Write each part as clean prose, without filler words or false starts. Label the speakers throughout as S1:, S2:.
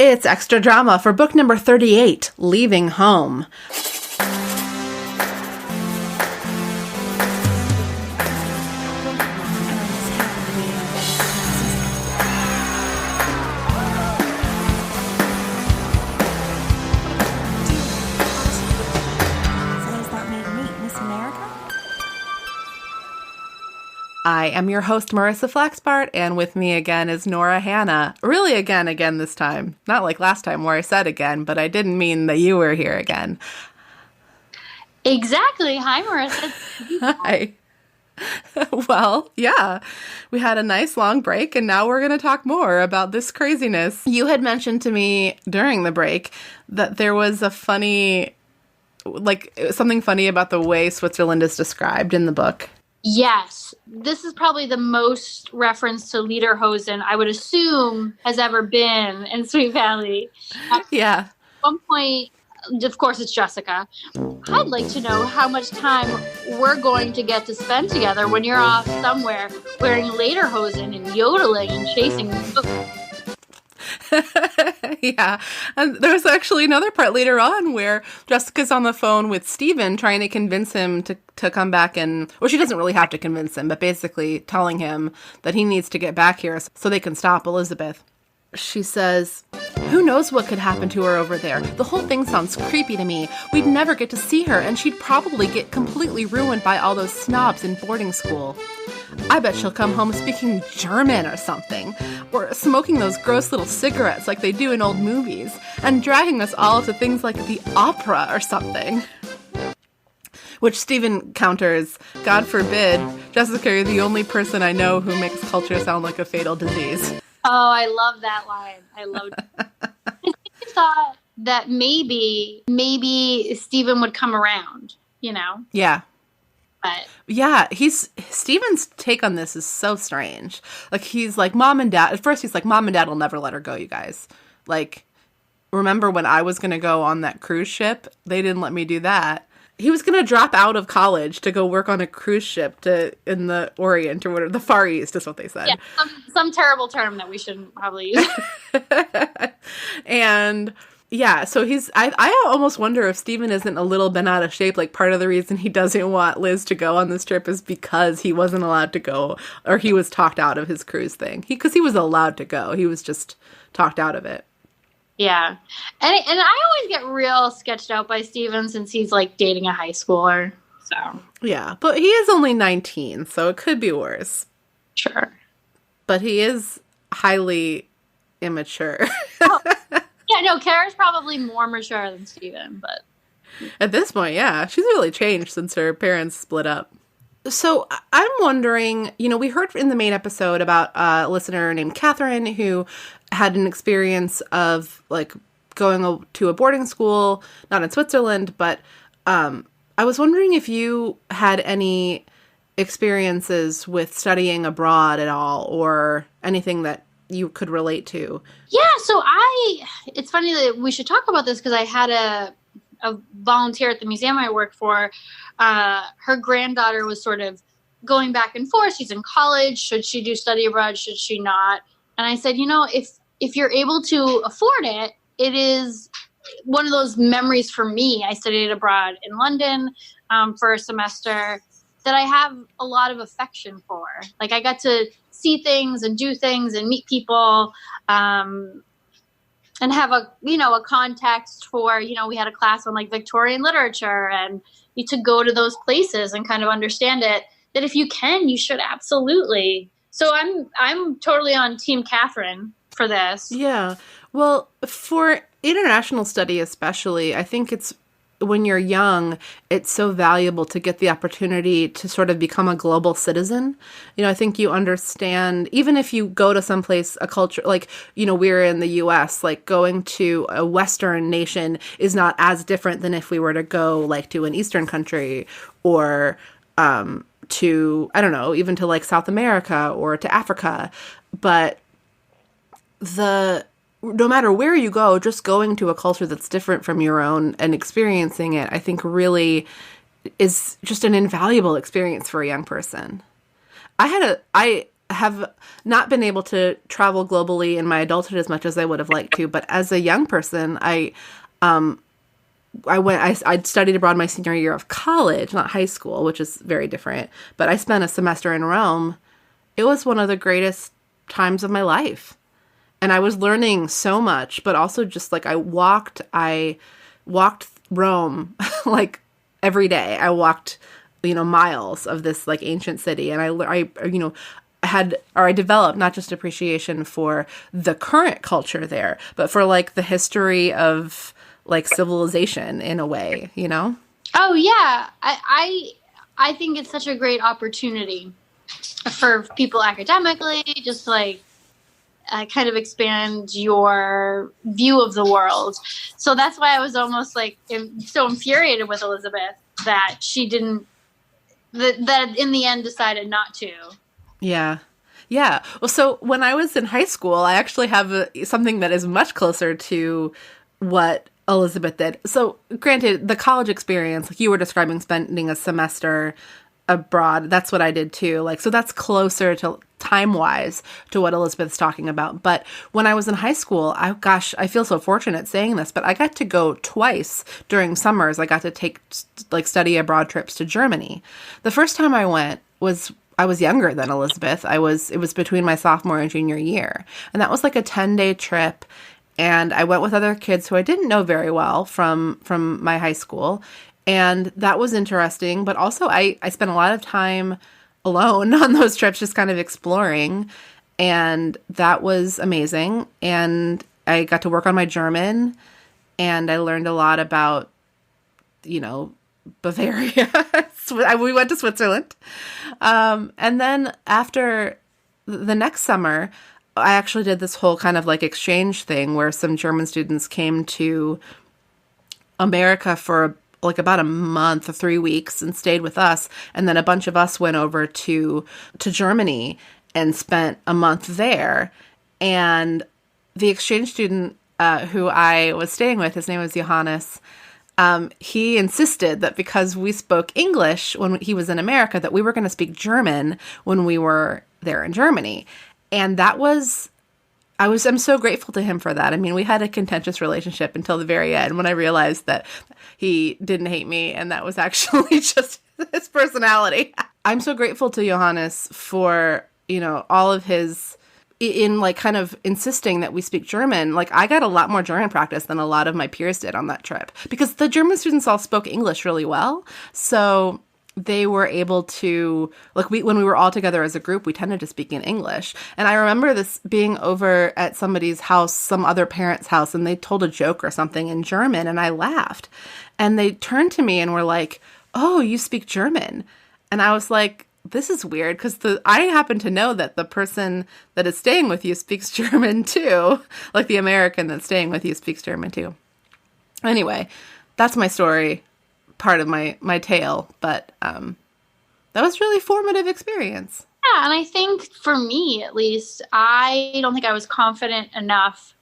S1: It's extra drama for book number 38, Leaving Home. I am your host, Marissa Flaxbart, and with me again is Nora Hannah. Really again this time. Not like last time where I said again, but I didn't mean that you were here again.
S2: Exactly. Hi, Marissa.
S1: Hi. Well, yeah, we had a nice long break, and now we're going to talk more about this craziness. You had mentioned to me during the break that there was a funny, something funny about the way Switzerland is described in the book.
S2: Yes. This is probably the most reference to lederhosen I would assume has ever been in Sweet Valley.
S1: Yeah.
S2: At one point, of course, it's Jessica. I'd like to know how much time we're going to get to spend together when you're off somewhere wearing lederhosen and yodeling and chasing.
S1: Yeah. And there's actually another part later on where Jessica's on the phone with Steven trying to convince him to come back and, well, she doesn't really have to convince him, but basically telling him that he needs to get back here so they can stop Elizabeth. She says, "Who knows what could happen to her over there? The whole thing sounds creepy to me. We'd never get to see her, and she'd probably get completely ruined by all those snobs in boarding school. I bet she'll come home speaking German or something, or smoking those gross little cigarettes like they do in old movies, and dragging us all to things like the opera or something." Which Stephen counters, "God forbid, Jessica, you're the only person I know who makes culture sound like a fatal disease."
S2: Oh, I love that line. I loved it. I thought that maybe Stephen would come around, you know?
S1: Yeah.
S2: But
S1: yeah, Steven's take on this is so strange. Like, he's like, Mom and Dad, at first he's like, Mom and Dad will never let her go, you guys. Like, remember when I was going to go on that cruise ship? They didn't let me do that. He was going to drop out of college to go work on a cruise ship in the Orient or whatever, the Far East is what they said.
S2: Yeah, some terrible term that we shouldn't probably use.
S1: And yeah, so I almost wonder if Stephen isn't a little bent out of shape. Like, part of the reason he doesn't want Liz to go on this trip is because he wasn't allowed to go, or he was talked out of his cruise thing. Because he was allowed to go. He was just talked out of it.
S2: Yeah. And I always get real sketched out by Steven since he's like dating a high schooler. So
S1: yeah, but he is only 19, so it could be worse.
S2: Sure.
S1: But he is highly immature.
S2: Oh, yeah, no, Kara's probably more mature than Steven, but
S1: at this point, yeah, she's really changed since her parents split up. So I'm wondering, we heard in the main episode about a listener named Catherine who had an experience of like going to a boarding school, not in Switzerland, but I was wondering if you had any experiences with studying abroad at all, or anything that you could relate to.
S2: Yeah, so it's funny that we should talk about this because I had a volunteer at the museum I work for. Her granddaughter was sort of going back and forth. She's in college. Should she do study abroad? Should she not? And I said, if you're able to afford it, it is one of those memories for me. I studied abroad in London for a semester that I have a lot of affection for. Like, I got to see things and do things and meet people and have a context for, we had a class on like Victorian literature, and you to go to those places and kind of understand it, that if you can, you should absolutely. So I'm totally on Team Catherine for this.
S1: Yeah. Well, for international study especially, I think it's when you're young, it's so valuable to get the opportunity to sort of become a global citizen. I think you understand, even if you go to someplace, a culture, like, we're in the US, like going to a Western nation is not as different than if we were to go like to an Eastern country or to, I don't know, even to like South America or to Africa. But no matter where you go, just going to a culture that's different from your own and experiencing it, I think really is just an invaluable experience for a young person. I have not been able to travel globally in my adulthood as much as I would have liked to. But as a young person, I studied abroad my senior year of college, not high school, which is very different. But I spent a semester in Rome. It was one of the greatest times of my life. And I was learning so much, but also just like I walked Rome like every day. I walked, miles of this like ancient city. And I developed not just appreciation for the current culture there, but for like the history of like civilization in a way,
S2: Oh yeah. I think it's such a great opportunity for people academically, just like kind of expand your view of the world. So that's why I was almost like so infuriated with Elizabeth that she didn't, that in the end decided not to.
S1: Yeah. Yeah. Well, so when I was in high school, I actually have something that is much closer to what Elizabeth did. So granted, the college experience, like you were describing, spending a semester abroad, that's what I did too. Like, so that's closer to time-wise to what Elizabeth's talking about. But when I was in high school, I feel so fortunate saying this, but I got to go twice during summers. I got to take like study abroad trips to Germany. The first time I went I was younger than Elizabeth. It was between my sophomore and junior year. And that was like a 10-day trip. And I went with other kids who I didn't know very well from my high school. And that was interesting. But also I spent a lot of time alone on those trips, just kind of exploring. And that was amazing. And I got to work on my German. And I learned a lot about, Bavaria. We went to Switzerland. And then after the next summer, I actually did this whole kind of like exchange thing where some German students came to America for like about a month or 3 weeks and stayed with us. And then a bunch of us went over to Germany and spent a month there. And the exchange student who I was staying with, his name was Johannes. He insisted that because we spoke English when he was in America, that we were going to speak German when we were there in Germany. And I'm so grateful to him for that. I mean, we had a contentious relationship until the very end when I realized that he didn't hate me and that was actually just his personality. I'm so grateful to Johannes for, all of his, in like kind of insisting that we speak German. Like I got a lot more German practice than a lot of my peers did on that trip because the German students all spoke English really well. So they were able to, like when we were all together as a group, we tended to speak in English. And I remember this being over at somebody's house, some other parent's house, and they told a joke or something in German and I laughed. And they turned to me and were like, "Oh, you speak German." And I was like, this is weird because I happen to know that the person that is staying with you speaks German too. Like the American that's staying with you speaks German too. Anyway, that's my story, part of my tale. But that was really formative experience.
S2: Yeah, and I think for me, at least, I don't think I was confident enough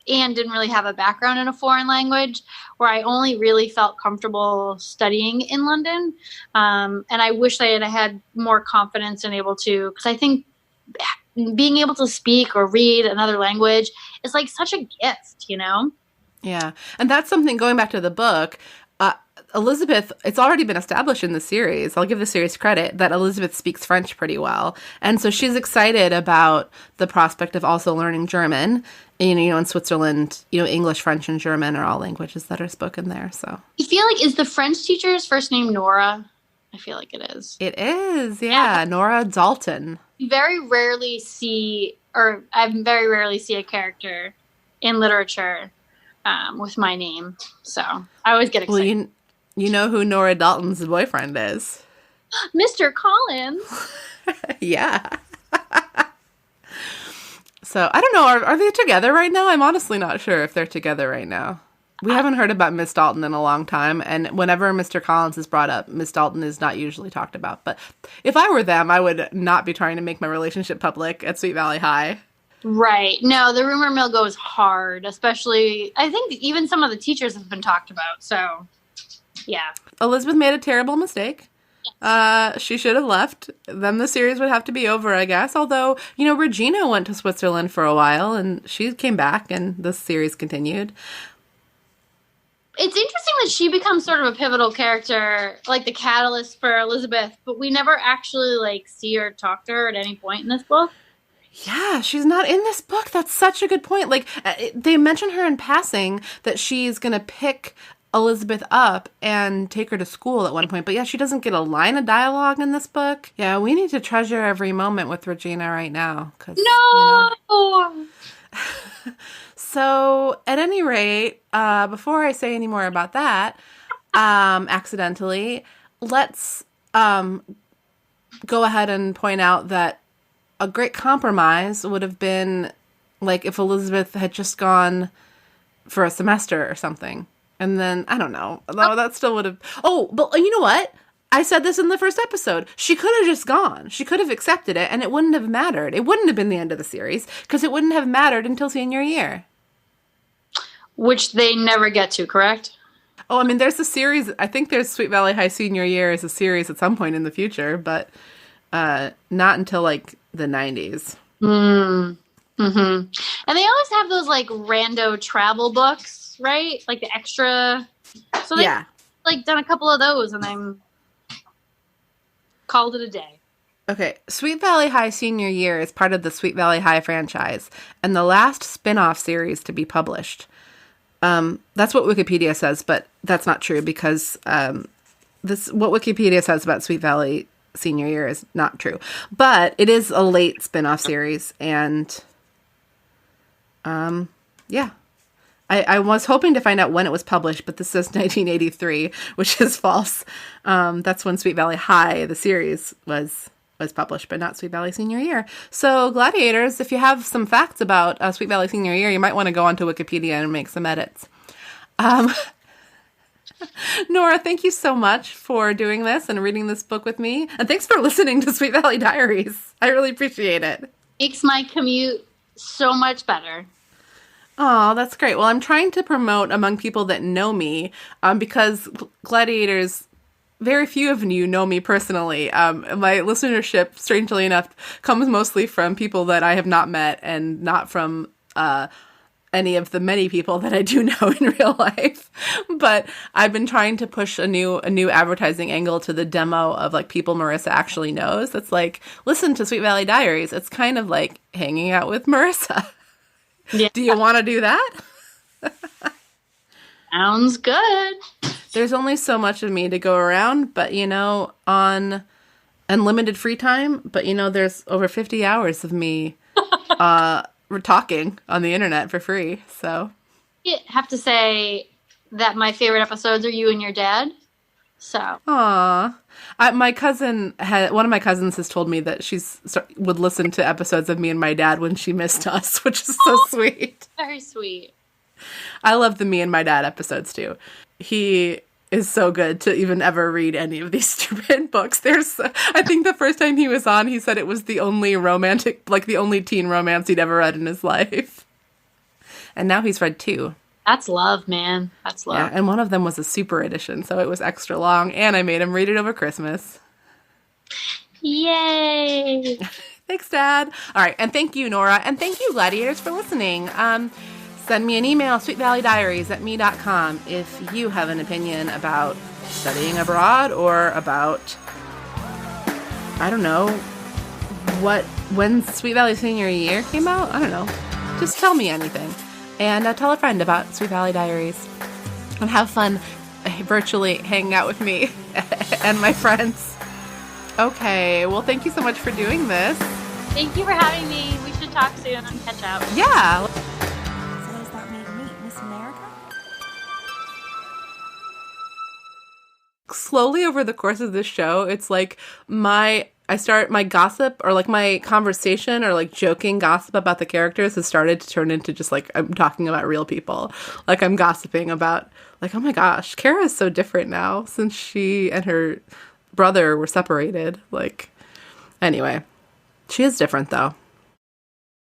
S2: and didn't really have a background in a foreign language where I only really felt comfortable studying in London. And I wish I had more confidence and able to, because I think being able to speak or read another language is like such a gift,
S1: Yeah. And that's something, going back to the book, Elizabeth, it's already been established in the series, I'll give the series credit, that Elizabeth speaks French pretty well. And so she's excited about the prospect of also learning German. And, in Switzerland, English, French, and German are all languages that are spoken there. So
S2: I feel like, is the French teacher's first name Nora? I feel like it is.
S1: It is, yeah. Nora Dalton.
S2: I very rarely see a character in literature with my name. So I always get excited.
S1: Well, you know who Nora Dalton's boyfriend is?
S2: Mr. Collins.
S1: Yeah. So I don't know. Are they together right now? I'm honestly not sure if they're together right now. We haven't heard about Miss Dalton in a long time. And whenever Mr. Collins is brought up, Miss Dalton is not usually talked about. But if I were them, I would not be trying to make my relationship public at Sweet Valley High.
S2: Right. No, the rumor mill goes hard, especially, I think even some of the teachers have been talked about. So, yeah.
S1: Elizabeth made a terrible mistake. She should have left. Then the series would have to be over, I guess. Although, Regina went to Switzerland for a while and she came back and the series continued.
S2: It's interesting that she becomes sort of a pivotal character, like the catalyst for Elizabeth, but we never actually see her, talk to her at any point in this book.
S1: Yeah, she's not in this book. That's such a good point. They mention her in passing that she's going to pick Elizabeth up and take her to school at one point. But yeah, she doesn't get a line of dialogue in this book. Yeah, we need to treasure every moment with Regina right now.
S2: No!
S1: So, at any rate, before I say any more about that, accidentally, let's go ahead and point out that a great compromise would have been, if Elizabeth had just gone for a semester or something. And then, I don't know, that still would have... Oh, but you know what? I said this in the first episode. She could have just gone. She could have accepted it, and it wouldn't have mattered. It wouldn't have been the end of the series, because it wouldn't have mattered until senior year.
S2: Which they never get to, correct?
S1: Oh, I mean, there's a series. I think there's Sweet Valley High Senior Year as a series at some point in the future, but not until, the 90s.
S2: Mm. Mm-hmm. And they always have those, rando travel books, right? The extra... So they've, done a couple of those, and then called it a day.
S1: Okay, Sweet Valley High Senior Year is part of the Sweet Valley High franchise, and the last spin-off series to be published. That's what Wikipedia says, but that's not true because what Wikipedia says about Sweet Valley Senior Year is not true. But it is a late spin-off series, and yeah. I was hoping to find out when it was published, but this says 1983, which is false. That's when Sweet Valley High, the series, was published, but not Sweet Valley Senior Year. So, Gladiators, if you have some facts about Sweet Valley Senior Year, you might want to go onto Wikipedia and make some edits. Nora, thank you so much for doing this and reading this book with me. And thanks for listening to Sweet Valley Diaries. I really appreciate it.
S2: Makes my commute so much better.
S1: Oh, that's great. Well, I'm trying to promote among people that know me because Gladiators... Very few of you know me personally. My listenership, strangely enough, comes mostly from people that I have not met and not from any of the many people that I do know in real life. But I've been trying to push a new advertising angle to the demo of people Marissa actually knows. That's listen to Sweet Valley Diaries. It's kind of like hanging out with Marissa. Yeah. Do you want to do that?
S2: Sounds good.
S1: There's only so much of me to go around, but, on unlimited free time, but, there's over 50 hours of me talking on the internet for free, so.
S2: I have to say that my favorite episodes are you and your dad, so.
S1: Aw. One of my cousins has told me that would listen to episodes of me and my dad when she missed us, which is so sweet.
S2: Very sweet.
S1: I love the me and my dad episodes, too. He is so good to even ever read any of these stupid books. I think the first time he was on, he said it was the only romantic, the only teen romance he'd ever read in his life. And now he's read 2.
S2: That's love, man. That's love.
S1: Yeah, and one of them was a super edition, so it was extra long, and I made him read it over Christmas.
S2: Yay!
S1: Thanks, Dad. All right, and thank you, Nora, and thank you, Gladiators, for listening. Send me an email, sweetvalleydiaries@me.com, if you have an opinion about studying abroad or about, I don't know, when Sweet Valley Senior Year came out. I don't know. Just tell me anything. And tell a friend about Sweet Valley Diaries. And have fun virtually hanging out with me and my friends. Okay, well, thank you so much for doing this.
S2: Thank you for having me. We should talk soon and catch up.
S1: Yeah. Slowly over the course of this show, it's I start my gossip or my conversation or joking gossip about the characters has started to turn into just I'm talking about real people. I'm gossiping about oh my gosh, Kara's so different now since she and her brother were separated. Anyway, she is different though.